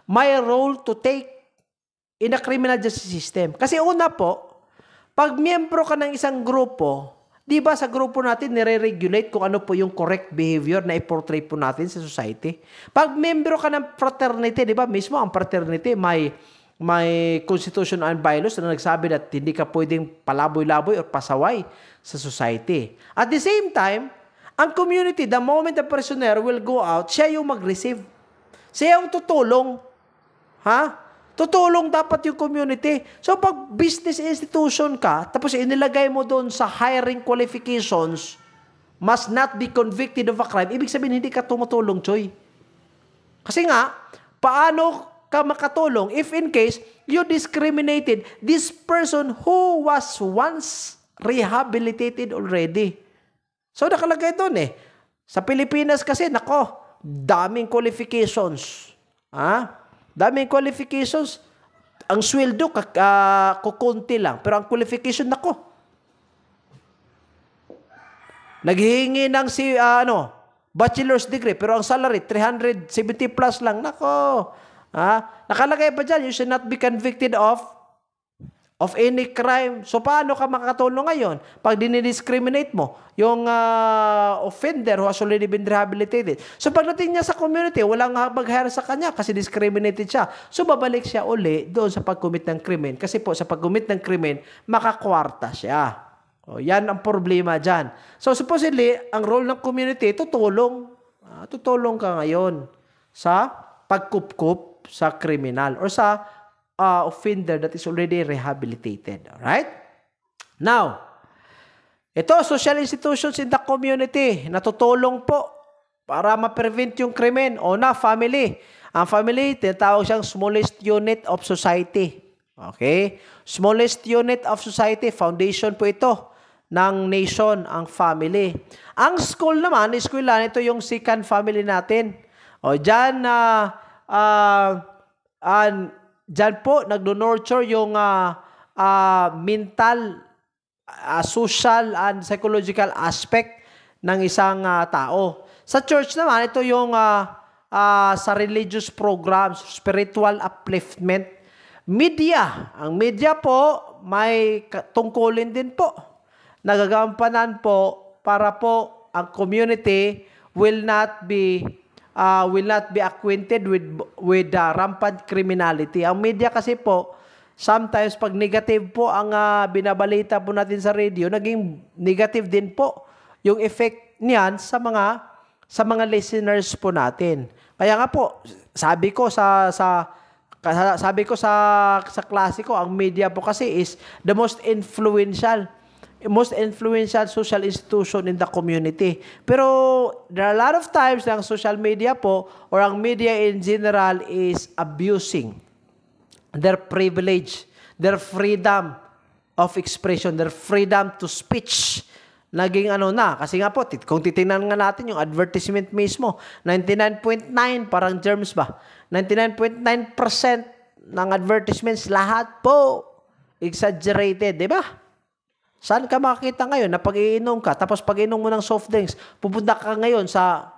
may role to take in the criminal justice system. Kasi una po, pag miyembro ka ng isang grupo, di ba sa grupo natin nire-regulate kung ano po yung correct behavior na i-portray po natin sa society? Pag miyembro ka ng fraternity, di ba mismo ang fraternity may constitution and bylaws na nagsabi na hindi ka pwedeng palaboy-laboy o pasaway sa society. At the same time, ang community, the moment the prisoner will go out, siya yung mag-receive. Siya yung tutulong. Tutulong dapat yung community. So, pag business institution ka, tapos inilagay mo doon sa hiring qualifications, must not be convicted of a crime, ibig sabihin, hindi ka tumutulong, Choy. Kasi nga, paano ka makatulong if in case you discriminated this person who was once rehabilitated already? So, nakalagay doon Sa Pilipinas kasi, daming qualifications. Daming qualifications. Ang sweldo, kukunti lang. Pero ang qualification, naghihingi ng bachelor's degree, pero ang salary, 370 plus lang. Nakalagay pa dyan, you should not be convicted of any crime. So, paano ka makakatulong ngayon? Pag dinidiscriminate mo, yung offender who has already been rehabilitated. So, pagdating niya sa community, walang mag-hire sa kanya kasi discriminated siya. So, babalik siya uli doon sa pag-commit ng krimen. Kasi po, sa pag-commit ng krimen, makakwarta siya. Yan ang problema dyan. So, supposedly, ang role ng community, tutulong. Tutulong ka ngayon sa pagkup-kup sa criminal or sa offender that is already rehabilitated. Alright? Now, ito, social institutions in the community, natutulong po para ma-prevent yung krimen. Family. Ang family, tinatawag siyang smallest unit of society. Okay? Smallest unit of society, foundation po ito ng nation, ang family. Ang school naman, eskwela, ito yung second family natin. O dyan, dyan po, nagdo-nurture yung mental, social, and psychological aspect ng isang tao. Sa church naman, ito yung sa religious programs, spiritual upliftment. Media. Ang media po, may tungkulin din po. Nagagampanan po para po ang community will not be acquainted with rampant criminality. Ang media kasi po, sometimes pag negative po ang binabalita po natin sa radio, naging negative din po yung effect niyan sa mga listeners po natin. Kaya nga po, sabi ko sa klase ko, ang media po kasi is the most influential social institution in the community. Pero there are a lot of times na ang social media po or ang media in general is abusing their privilege, their freedom of expression, their freedom to speech. Naging kasi nga po, kung titingnan nga natin yung advertisement mismo, 99.9 parang germs ba? 99.9% ng advertisements, lahat po exaggerated, di ba? Saan ka makakita ngayon na pag-iinom ka, tapos pag-iinom mo ng soft drinks, pupunta ka ngayon sa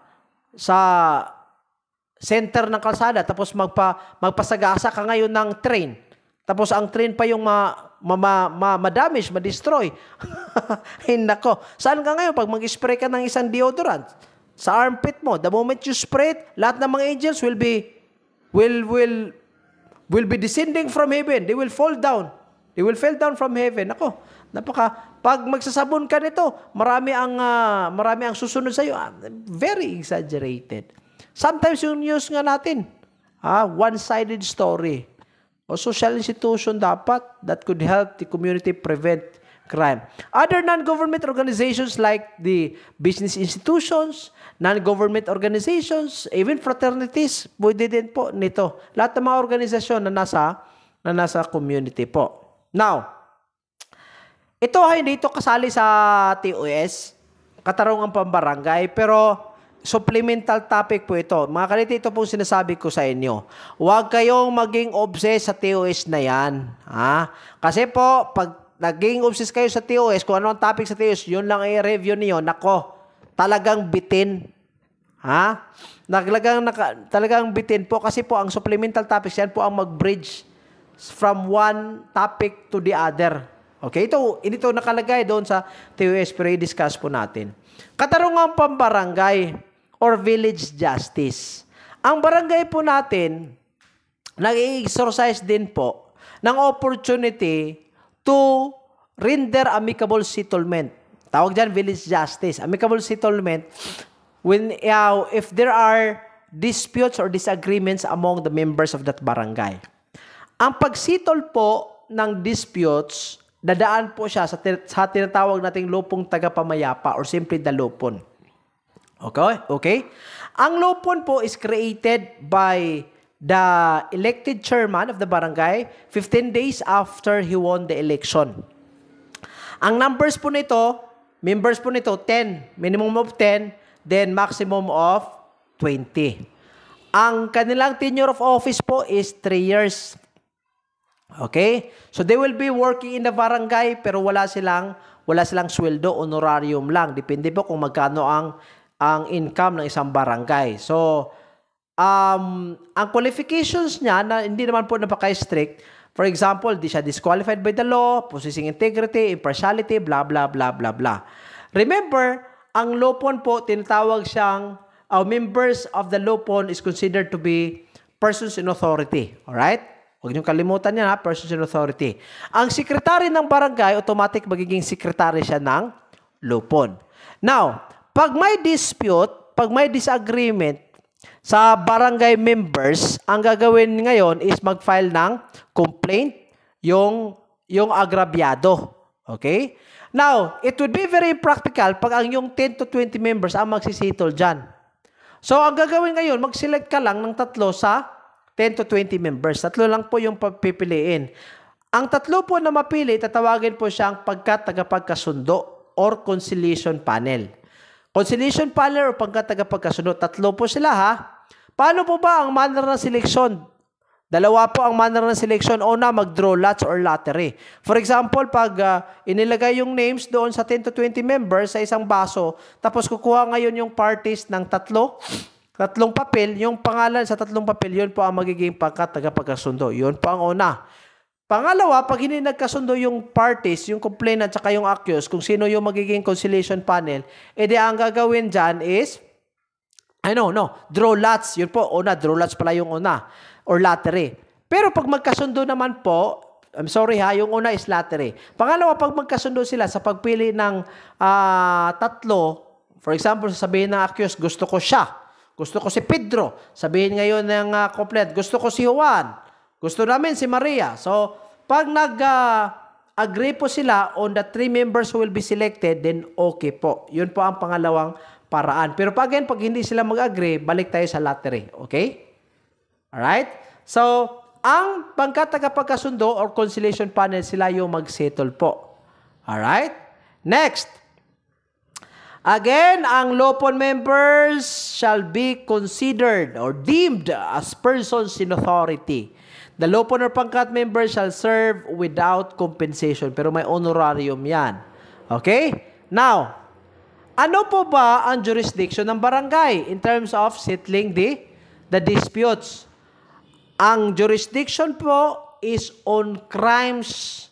center ng kalsada, tapos magpasagasa ka ngayon ng train. Tapos ang train pa yung ma-damage, ma-destroy. Ay nako. Saan ka ngayon pag mag-spray ka ng isang deodorant? Sa armpit mo, the moment you spray it, lahat ng mga angels will be descending from heaven. They will fall down. They will fall down from heaven. Ako, pag magsasabon ka nito, marami ang susunod sa iyo. Very exaggerated. Sometimes yung news nga natin, one-sided story. O social institution dapat that could help the community prevent crime. Other non-government organizations like the business institutions, non-government organizations, even fraternities, pwede din po nito. Lahat ng mga organisasyon na nasa community po. Now, ito hindi ito kasali sa TOS, Katarungang Pambarangay, pero supplemental topic po ito. Mga kaliti, ito po sinasabi ko sa inyo. Huwag kayong maging obsessed sa TOS na yan. Kasi po, pag naging obsessed kayo sa TOS, kung ano ang topic sa TOS, yun lang ay review niyo. Nako, talagang bitin. Talagang bitin po. Kasi po, ang supplemental topics, yan po ang mag-bridge from one topic to the other. Okay, ito nakalagay doon sa TOS, pero i-discuss po natin. Katarungang Pambarangay or village justice. Ang barangay po natin, nag-i-exercise din po ng opportunity to render amicable settlement. Tawag dyan, village justice. Amicable settlement if there are disputes or disagreements among the members of that barangay. Ang pag-settle po ng disputes, dadaan po siya sa tinatawag nating lupong tagapamayapa or simply the lupon. Okay? Ang lupon po is created by the elected chairman of the barangay 15 days after he won the election. Ang members po nito, 10, minimum of 10, then maximum of 20. Ang kanilang tenure of office po is 3 years. Okay? So they will be working in the barangay pero wala silang sweldo, honorarium lang. Depende po kung magkano ang income ng isang barangay. So, ang qualifications niya, na hindi naman po napaka-strict, for example, di siya disqualified by the law, possessing integrity, impartiality, blah, blah, blah, blah, blah. Remember, ang lupon po, tinatawag siyang, members of the lupon is considered to be persons in authority. Alright? Huwag niyong kalimutan yan, persons in authority. Ang sekretary ng barangay, automatic magiging sekretary siya ng lupon. Now, pag may dispute, pag may disagreement sa barangay members, ang gagawin ngayon is mag-file ng complaint yung agrabyado. Okay? Now, it would be very impractical pag ang yung 10 to 20 members ang magsisitol dyan. So, ang gagawin ngayon, mag-select ka lang ng 3 sa 10 to 20 members. 3 lang po yung pipiliin. Ang 3 po na mapili, tatawagin po siyang pagka-tagapagkasundo. or conciliation panel. Conciliation panel o pagkatagapagkasunod, tatlo po sila ha. Paano po ba ang manner ng seleksyon? Dalawa po ang manner ng selection. Una, mag-draw lots or lottery. For example, pag inilagay yung names doon sa 10 to 20 members sa isang baso, tapos kukuha ngayon yung parties ng tatlong papel, yung pangalan sa tatlong papel, yun po ang magiging pagkatagapagkasundo. Yun po ang una. Pangalawa, pag hindi nagkasundo yung parties, yung complainant at yung accused, kung sino yung magiging conciliation panel, edi ang gagawin dyan is, draw lots. Yun po, una, draw lots pala yung una. Or lottery. Pero pag magkasundo naman po, I'm sorry ha, yung una is lottery. Pangalawa, pag magkasundo sila sa pagpili ng tatlo, for example, sabihin ng accused, gusto ko siya. Gusto ko si Pedro. Sabihin ngayon ng complainant, gusto ko si Juan. Gusto namin si Maria. So, pag nag-agree po sila on the 3 members who will be selected, then okay po. Yun po ang pangalawang paraan. Pero pag hindi sila mag-agree, balik tayo sa lottery. Okay? Alright? So, ang pagkatagapagkasundo or conciliation panel, sila yung mag-settle po. Alright? Next. Again, ang lawful members shall be considered or deemed as persons in authority. The lawful or pangkat members shall serve without compensation. Pero may honorarium yan. Okay? Now, ano po ba ang jurisdiction ng barangay in terms of settling the disputes? Ang jurisdiction po is on crimes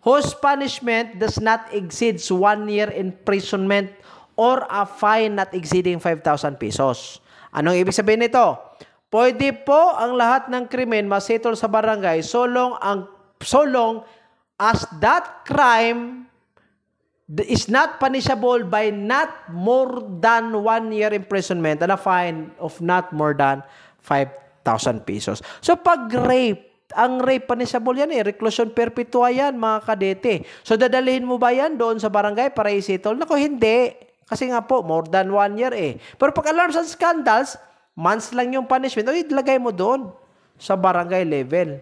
whose punishment does not exceed 1 year imprisonment or a fine not exceeding 5,000 pesos. Anong ibig sabihin nito? Pwede po ang lahat ng krimen masettle sa barangay so long as that crime is not punishable by not more than 1 year imprisonment and a fine of not more than 5,000 pesos. So pag rape, ang rape punishable yan reclusion perpetua yan mga kadete. So dadalhin mo ba yan doon sa barangay para i-settle? Naku, hindi. Kasi nga po, more than 1 year Pero pag alarms and scandals, months lang yung punishment. O ilagay mo doon sa barangay level.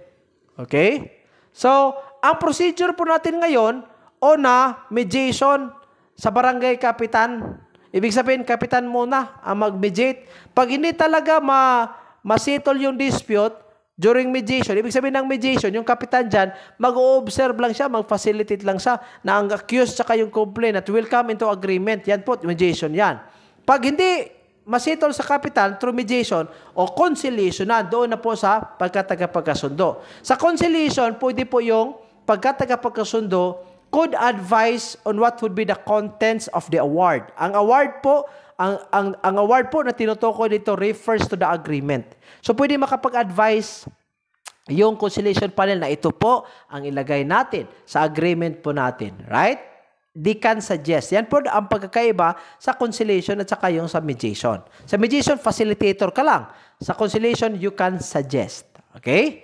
Okay? So, ang procedure po natin ngayon, una, mediation sa barangay kapitan. Ibig sabihin, kapitan muna ang mag-mediate. Pag hindi talaga ma-settle yung dispute during mediation, ibig sabihin ng mediation, yung kapitan dyan, mag-o-observe lang siya, mag-facilitate lang siya na ang accused saka yung complainant will come into agreement. Yan po, mediation yan. Pag hindi masettle sa kapitan through mediation o conciliation na, doon na po sa pagkatagapagkasundo. Sa conciliation, pwede po yung pagkatagapagkasundo could advise on what would be the contents of the award. Ang award po, ang award po na tinutukoy dito refers to the agreement. So, pwede makapag-advise yung conciliation panel na ito po ang ilagay natin sa agreement po natin. Right? They can suggest. Yan po ang pagkakaiba sa conciliation at saka yung sa mediation. Sa mediation, facilitator ka lang. Sa conciliation, you can suggest. Okay?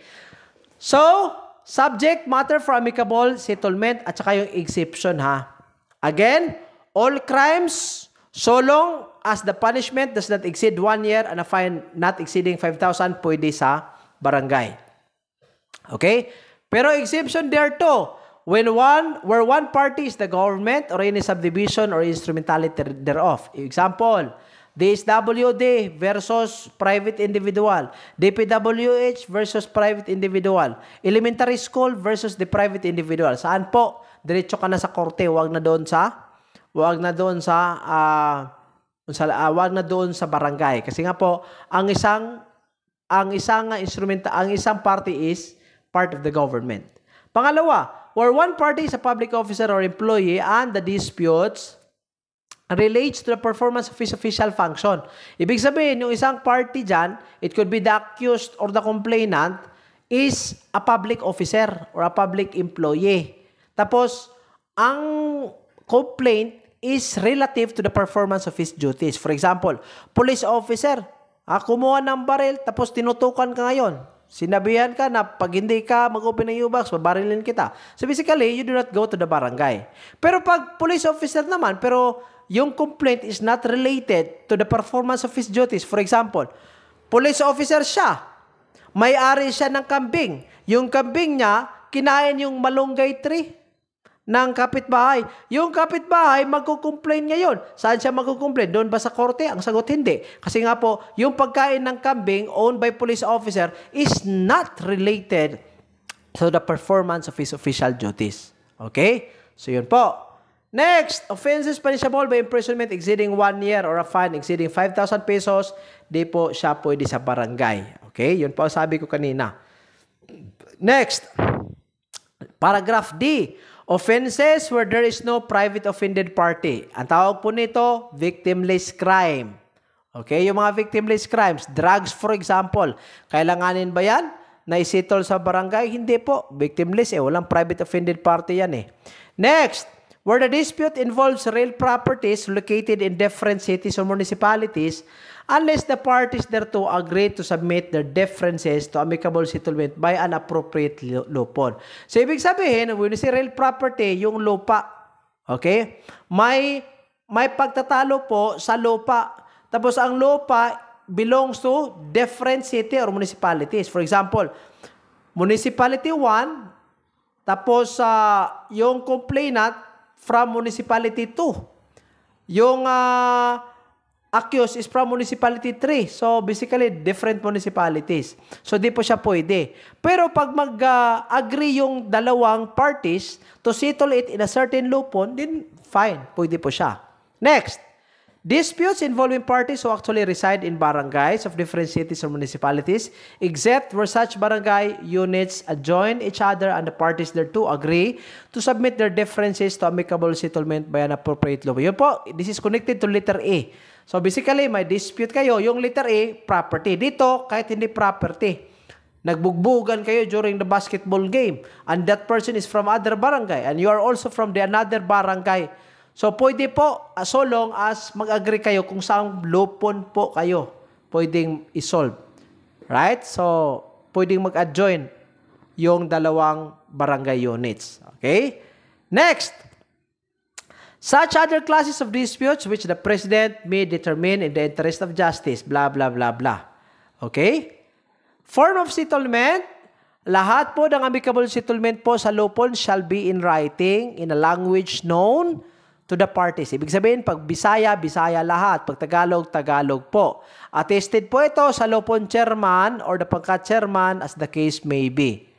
So, subject matter for amicable settlement at saka yung exception ha. Again, all crimes so long as the punishment does not exceed 1 year and a fine not exceeding 5,000 pwede sa barangay. Okay? Pero exception there too. Where one party is the government or any subdivision or instrumentality thereof. Example, DSWD versus private individual. DPWH versus private individual. Elementary school versus the private individual. Saan po? Diretso ka na sa korte, wag na doon sa barangay. Kasi nga po, ang isang party is part of the government. Pangalawa, where one party is a public officer or employee and the disputes relates to the performance of his official function. Ibig sabihin, yung isang party dyan, it could be the accused or the complainant, is a public officer or a public employee. Tapos, ang complaint is relative to the performance of his duties. For example, police officer, kumuha ng baril, tapos tinutukan ka ngayon. Sinabihan ka na pag hindi ka mag-open ng U-box, babarilin kita. So basically, you do not go to the barangay. Pero pag police officer naman, pero yung complaint is not related to the performance of his duties. For example, police officer siya. May-ari siya ng kambing. Yung kambing niya, kinain yung malunggay tree. ng kapitbahay. Yung kapitbahay, magkukomplain ngayon. Saan siya magkukomplain? Doon ba sa korte? Ang sagot, hindi. Kasi nga po, yung pagkain ng kambing owned by police officer is not related to the performance of his official duties. Okay? So, yun po. Next, offenses punishable by imprisonment exceeding 1 year or a fine exceeding 5,000 pesos, di po siya pwede sa barangay. Okay? Yun po sabi ko kanina. Next, paragraph D, offenses where there is no private offended party. Ang tawag po nito, victimless crime. Okay? Yung mga victimless crimes, drugs for example, kailanganin ba yan na isettle sa barangay? Hindi po. Victimless walang private offended party yan Next, where the dispute involves real properties located in different cities or municipalities, unless the parties thereto agree to submit their differences to amicable settlement by an appropriate lupon. So, ibig sabihin, when you say real property, yung lupa, okay? May pagtatalo po sa lupa. Tapos, ang lupa belongs to different city or municipalities. For example, Municipality 1, tapos yung complainant from Municipality 2. Yung accused is from Municipality 3. So, basically, different municipalities. So, di po siya pwede. Pero pag mag-agree yung dalawang parties to settle it in a certain lupon, then fine. Pwede po siya. Next, disputes involving parties who actually reside in barangays of different cities or municipalities, except where such barangay units adjoin each other and the parties thereto agree to submit their differences to amicable settlement by an appropriate law. Yun po, this is connected to letter A. So basically, may dispute kayo. Yung letter A, property. Dito, kahit hindi property, nagbugbugan kayo during the basketball game and that person is from other barangay and you are also from the another barangay. So, pwede po, so long as mag-agree kayo kung saan lupon po kayo, pwedeng isolve. Right? So, pwedeng mag-adjoin yung dalawang barangay units. Okay? Next, such other classes of disputes which the President may determine in the interest of justice, blah, blah, blah, blah. Okay? Form of settlement, lahat po ng amicable settlement po sa lupon shall be in writing in a language known to the parties. Ibig sabihin, pag Bisaya, Bisaya lahat. Pag Tagalog, Tagalog po. Attested po ito sa lupon chairman or the pagka-chairman as the case may be.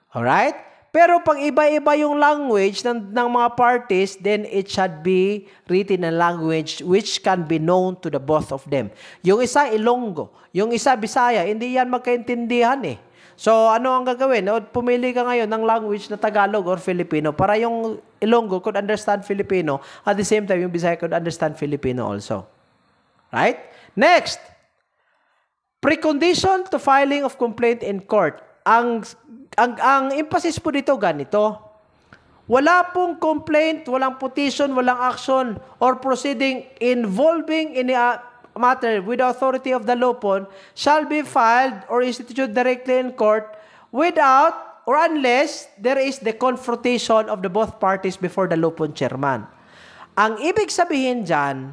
Alright? Pero pag iba-iba yung language ng mga parties, then it should be written in language which can be known to the both of them. Yung isa, Ilonggo. Yung isa, Bisaya. Hindi yan magkaintindihan So, ano ang gagawin? Pumili ka ngayon ng language na Tagalog or Filipino para yung Ilonggo could understand Filipino at the same time yung Bisaya could understand Filipino also. Right? Next, precondition to filing of complaint in court. Ang emphasis po dito ganito. Wala pong complaint, walang petition, walang action or proceeding involving any matter with the authority of the lupon shall be filed or instituted directly in court without or unless there is the confrontation of the both parties before the lupon chairman. Ang ibig sabihin dyan,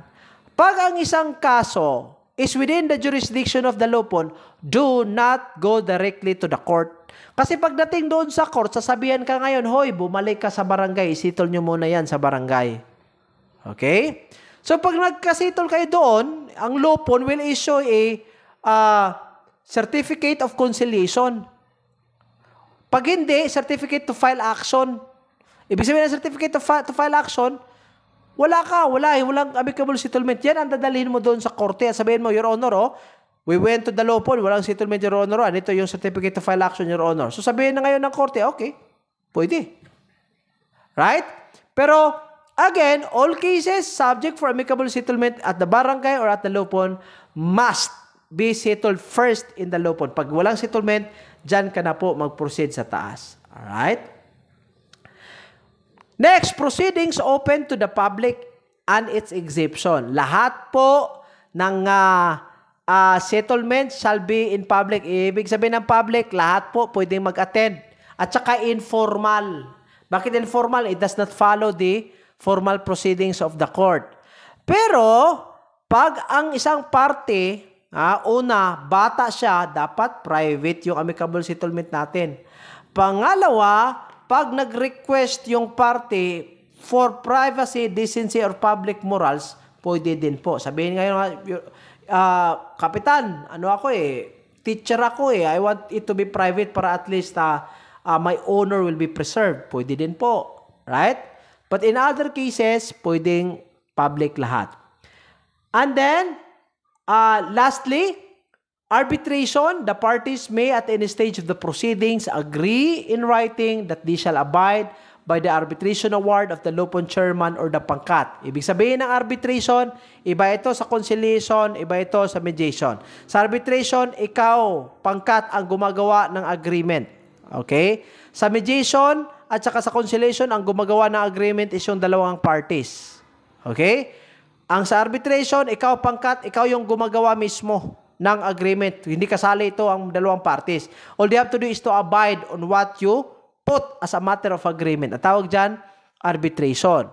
pag ang isang kaso is within the jurisdiction of the lupon, do not go directly to the court. Kasi pagdating doon sa court, sasabihan ka ngayon, hoy, bumalik ka sa barangay, isitol nyo muna yan sa barangay. Okay? So, pag nagkasitol kayo doon, ang lupon will issue a certificate of conciliation. Pag hindi, certificate to file action. Ibig sabihin ng certificate to file action, walang amicable settlement. Yan ang dadalhin mo doon sa korte at sabihin mo, Your Honor, we went to the lupon, walang settlement, Your Honor. Ito yung certificate to file action, Your Honor. So, sabihin na ngayon ng korte, okay, pwede. Right? Pero, again, all cases subject for amicable settlement at the barangay or at the lupon must be settled first in the lupon. Pag walang settlement, dyan ka na po mag-proceed sa taas. Alright? Next, proceedings open to the public and its exemption. Lahat po ng settlement shall be in public. Ibig sabihin ng public, lahat po pwedeng mag-attend. At saka informal. Bakit informal? It does not follow the formal proceedings of the court. Pero, pag ang isang party, una, bata siya, dapat private yung amicable settlement natin. Pangalawa, pag nag-request yung party for privacy, decency, or public morals, pwede din po. Sabihin ngayon, Kapitan, teacher ako I want it to be private para at least my honor will be preserved. Pwede din po. Right? But in other cases, pwedeng public lahat. And then, lastly, arbitration, the parties may at any stage of the proceedings agree in writing that they shall abide by the arbitration award of the lupon chairman or the pangkat. Ibig sabihin ng arbitration, iba ito sa conciliation, iba ito sa mediation. Sa arbitration, ikaw, pangkat, ang gumagawa ng agreement. Okay? Sa mediation at saka sa conciliation, ang gumagawa ng agreement is yung dalawang parties. Okay? Ang sa arbitration, ikaw, pangkat, ikaw yung gumagawa mismo ng agreement. Hindi kasali ito ang dalawang parties. All they have to do is to abide on what you put as a matter of agreement. At tawag dyan, arbitration.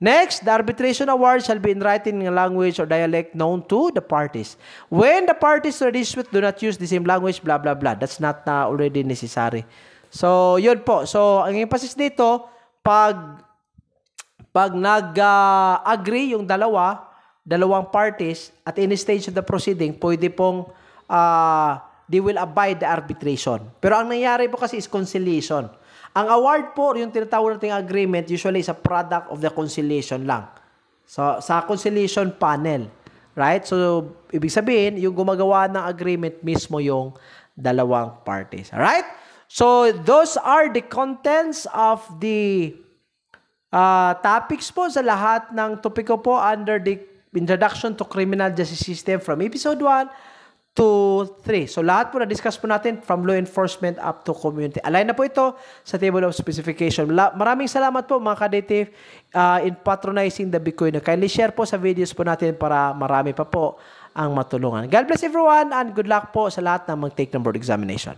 Next, the arbitration award shall be in writing in a language or dialect known to the parties. When the parties to the dispute do not use the same language, blah, blah, blah. That's not already necessary. So, yun po. So, ang emphasis dito, pag nag-agree yung dalawang parties at any stage of the proceeding, pwede pong they will abide the arbitration. Pero ang nangyari po kasi is conciliation. Ang award po, yung tinatawag nating agreement, usually is a product of the conciliation lang. So, sa conciliation panel. Right? So, ibig sabihin, yung gumagawa ng agreement mismo yung dalawang parties. Alright? So, those are the contents of the topics po sa lahat ng topiko po under the Introduction to Criminal Justice System from Episode 1 to 3. So, lahat po na-discuss po natin from law enforcement up to community. Align na po ito sa Table of Specification. Maraming salamat po mga ka-dative in patronizing the Bitcoin. Kindly share po sa videos po natin para marami pa po ang matulungan. God bless everyone and good luck po sa lahat ng mag-take ng board examination.